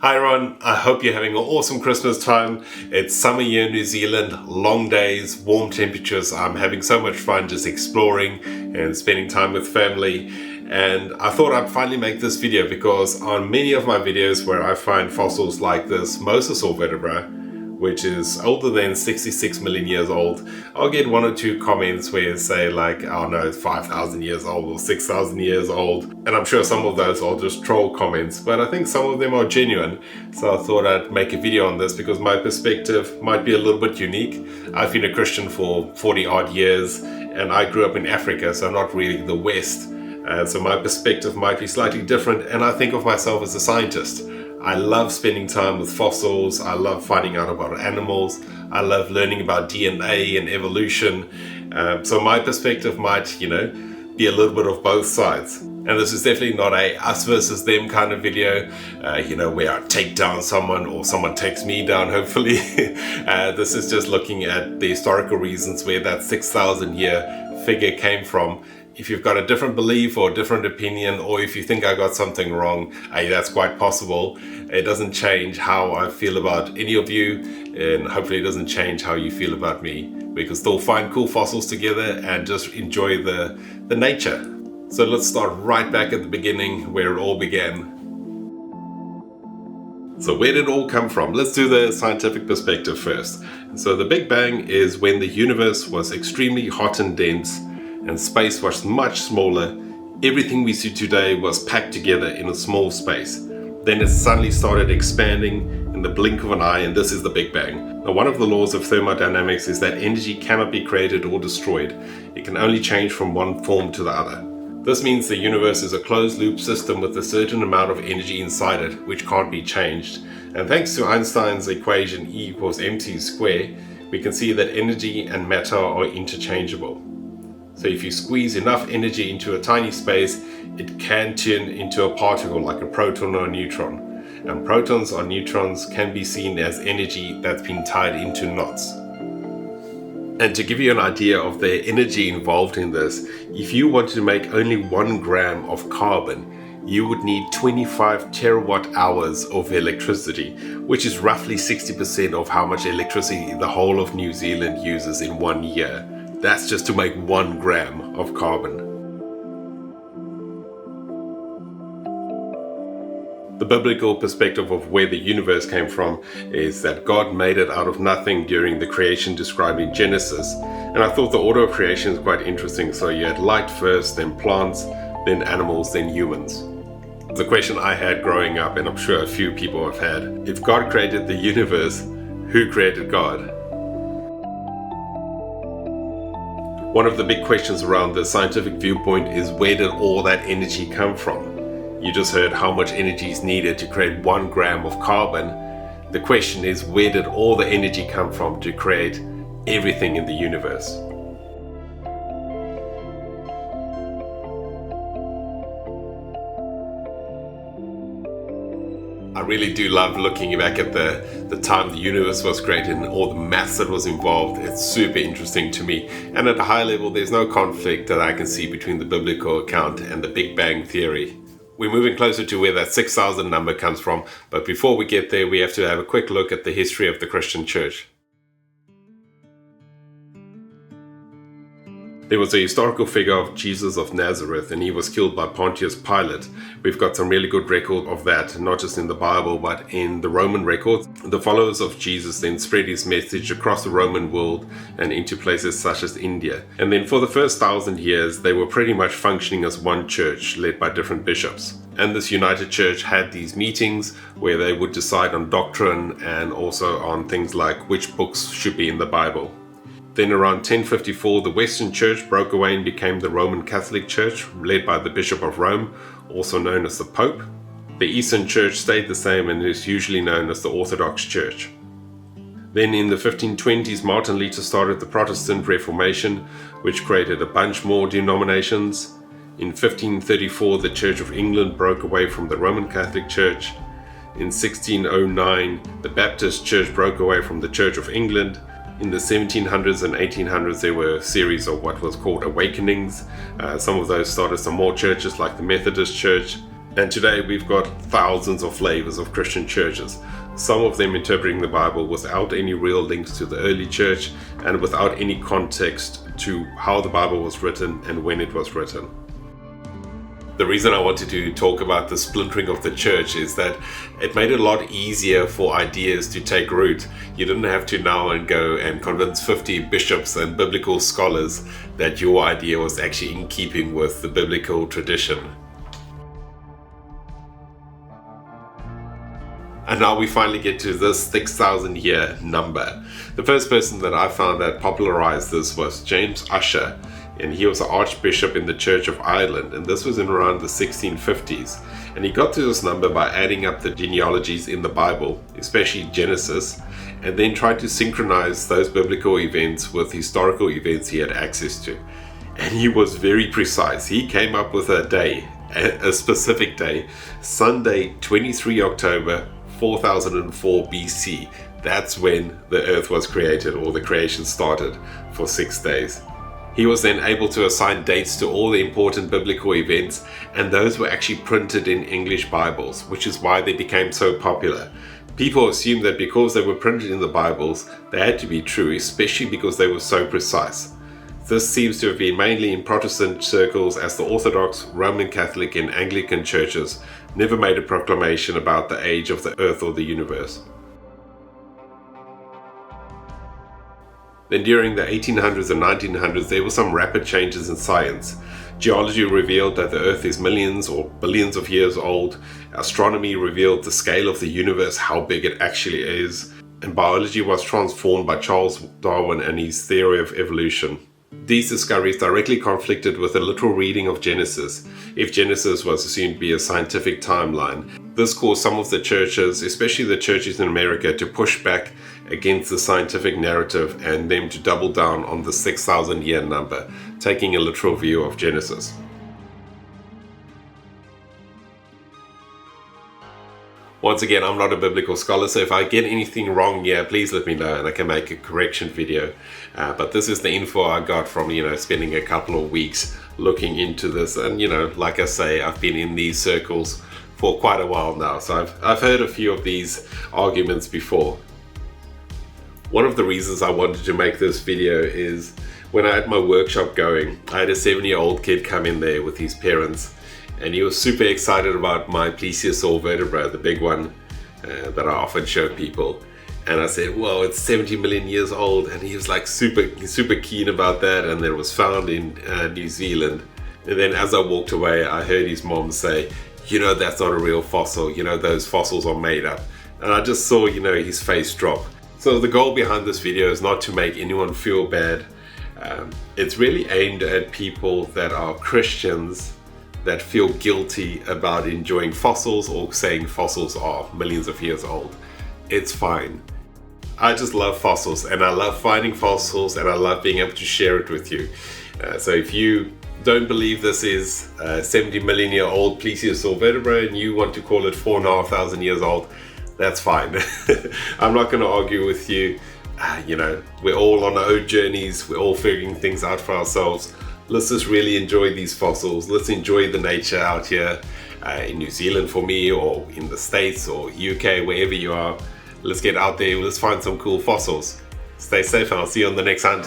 Hi everyone, I hope you're having an awesome Christmas time. It's summer here in New Zealand, long days, warm temperatures. I'm having so much fun just exploring and spending time with family. And I thought I'd finally make this video because on many of my videos where I find fossils like this mosasaur vertebra, which is older than 66 million years old, I'll get one or two comments where you say like, oh no, it's 5,000 years old or 6,000 years old. And I'm sure some of those are just troll comments, but I think some of them are genuine. So I thought I'd make a video on this because my perspective might be a little bit unique. I've been a Christian for 40 odd years and I grew up in Africa, so not really the West. So my perspective might be slightly different, and I think of myself as a scientist. I love spending time with fossils, I love finding out about animals, I love learning about DNA and evolution. So my perspective might, be a little bit of both sides. And this is definitely not a us versus them kind of video, where I take down someone or someone takes me down, hopefully. This is just looking at the historical reasons where that 6,000 year figure came from. If you've got a different belief or a different opinion, or if you think I got something wrong, that's quite possible. It doesn't change how I feel about any of you, and hopefully it doesn't change how you feel about me. We can still find cool fossils together and just enjoy the nature. So let's start right back at the beginning where it all began. So where did it all come from? Let's do the scientific perspective first. So the Big Bang is when the universe was extremely hot and dense, and space was much smaller. Everything we see today was packed together in a small space. Then it suddenly started expanding in the blink of an eye, and this is the Big Bang. Now, one of the laws of thermodynamics is that energy cannot be created or destroyed. It can only change from one form to the other. This means the universe is a closed loop system with a certain amount of energy inside it, which can't be changed. And thanks to Einstein's equation E equals mc squared, we can see that energy and matter are interchangeable. So if you squeeze enough energy into a tiny space, it can turn into a particle like a proton or a neutron. And protons or neutrons can be seen as energy that's been tied into knots. And to give you an idea of the energy involved in this, if you want to make only 1 gram of carbon, you would need 25 terawatt hours of electricity, which is roughly 60% of how much electricity the whole of New Zealand uses in 1 year. That's just to make 1 gram of carbon. The biblical perspective of where the universe came from is that God made it out of nothing during the creation described in Genesis. And I thought the order of creation is quite interesting. So you had light first, then plants, then animals, then humans. The question I had growing up, and I'm sure a few people have had, if God created the universe, who created God? One of the big questions around the scientific viewpoint is, where did all that energy come from? You just heard how much energy is needed to create 1 gram of carbon. The question is, where did all the energy come from to create everything in the universe? I really do love looking back at the time the universe was created and all the maths that was involved. It's super interesting to me. And at a high level, there's no conflict that I can see between the biblical account and the Big Bang theory. We're moving closer to where that 6,000 number comes from. But before we get there, we have to have a quick look at the history of the Christian church. There was a historical figure of Jesus of Nazareth, and he was killed by Pontius Pilate. We've got some really good record of that, not just in the Bible, but in the Roman records. The followers of Jesus then spread his message across the Roman world and into places such as India. And then for the first 1,000 years, they were pretty much functioning as one church, led by different bishops. And this united church had these meetings where they would decide on doctrine and also on things like which books should be in the Bible. Then around 1054, the Western Church broke away and became the Roman Catholic Church, led by the Bishop of Rome, also known as the Pope. The Eastern Church stayed the same and is usually known as the Orthodox Church. Then in the 1520s, Martin Luther started the Protestant Reformation, which created a bunch more denominations. In 1534, the Church of England broke away from the Roman Catholic Church. In 1609, the Baptist Church broke away from the Church of England. In the 1700s and 1800s, there were a series of what was called awakenings. Some of those started some more churches like the Methodist Church. And today we've got thousands of flavors of Christian churches, some of them interpreting the Bible without any real links to the early church and without any context to how the Bible was written and when it was written. The reason I wanted to talk about the splintering of the church is that it made it a lot easier for ideas to take root. You didn't have to now and go and convince 50 bishops and biblical scholars that your idea was actually in keeping with the biblical tradition. And now we finally get to this 6,000 year number. The first person that I found that popularized this was James Ussher, and he was an archbishop in the Church of Ireland, and this was in around the 1650s. And he got to this number by adding up the genealogies in the Bible, especially Genesis, and then tried to synchronize those biblical events with historical events he had access to. And he was very precise. He came up with a day, a specific day, Sunday, 23 October, 4004 BC. That's when the earth was created, or the creation started, for 6 days. He was then able to assign dates to all the important biblical events, and those were actually printed in English Bibles, which is why they became so popular. People assumed that because they were printed in the Bibles, they had to be true, especially because they were so precise. This seems to have been mainly in Protestant circles, as the Orthodox, Roman Catholic and Anglican churches never made a proclamation about the age of the earth or the universe. Then during the 1800s and 1900s, there were some rapid changes in science. Geology revealed that the earth is millions or billions of years old. Astronomy revealed the scale of the universe, how big it actually is. And biology was transformed by Charles Darwin and his theory of evolution. These discoveries directly conflicted with the literal reading of Genesis, if Genesis was assumed to be a scientific timeline. This caused some of the churches, especially the churches in America, to push back against the scientific narrative and them to double down on the 6,000 year number, taking a literal view of Genesis. Once again, I'm not a biblical scholar, so if I get anything wrong here, please let me know and I can make a correction video. But this is the info I got from, spending a couple of weeks looking into this. And, like I say, I've been in these circles for quite a while now, so I've heard a few of these arguments before. One of the reasons I wanted to make this video is when I had my workshop going, I had a 7-year-old kid come in there with his parents. And he was super excited about my plesiosaur vertebra, the big one that I often show people. And I said, well, it's 70 million years old. And he was like super keen about that. And that it was found in New Zealand. And then as I walked away, I heard his mom say, that's not a real fossil. Those fossils are made up. And I just saw, his face drop. So the goal behind this video is not to make anyone feel bad. It's really aimed at people that are Christians that feel guilty about enjoying fossils or saying fossils are millions of years old. It's fine. I just love fossils, and I love finding fossils, and I love being able to share it with you. So if you don't believe this is a 70 million year old plesiosaur vertebra and you want to call it 4,500 years old, that's fine. I'm not going to argue with you. We're all on our own journeys. We're all figuring things out for ourselves. Let's just really enjoy these fossils. Let's enjoy the nature out here in New Zealand for me, or in the States or UK, wherever you are. Let's get out there. Let's find some cool fossils. Stay safe and I'll see you on the next hunt.